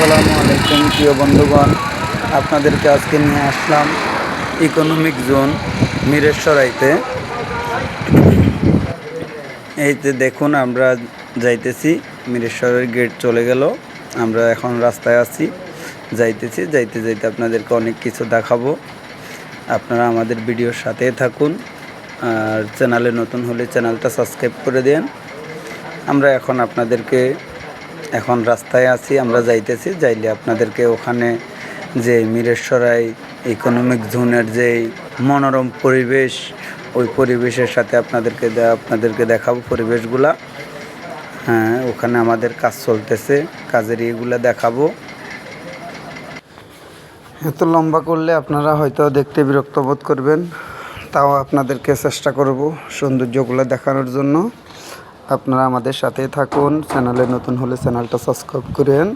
আসসালামু আলাইকুম প্রিয় বন্ধুগণ, আপনাদেরকে আজকে নিয়ে আসলাম ইকোনমিক জোন মিরেশ্বরাইতে। এইতে দেখুন আমরা যাইতেছি, মিরেশ্বরের গেট চলে গেল, আমরা এখন রাস্তায় আছি, যাইতেছি। যাইতে যাইতে আপনাদেরকে অনেক কিছু দেখাবো। আপনারা আমাদের ভিডিওর সাথেই থাকুন, আর চ্যানেলে নতুন হলে চ্যানেলটা সাবস্ক্রাইব করে দেন। আমরা এখন রাস্তায় আছি, আমরা যাইতেছি। যাইলে আপনাদেরকে ওখানে যে মিরেশ্বরাই ইকোনমিক জোনের যে মনোরম পরিবেশ, ওই পরিবেশের সাথে আপনাদেরকে দেখাবো পরিবেশগুলা। হ্যাঁ, ওখানে আমাদের কাজ চলতেছে, কাজের ইয়েগুলো দেখাবো। এত লম্বা করলে আপনারা হয়তো দেখতে বিরক্ত বোধ করবেন, তাও আপনাদেরকে চেষ্টা করব সৌন্দর্যগুলো দেখানোর জন্য। আপনারা আমাদের সাথেই থাকুন, চ্যানেলে নতুন হলে চ্যানেলটা সাবস্ক্রাইব করেন।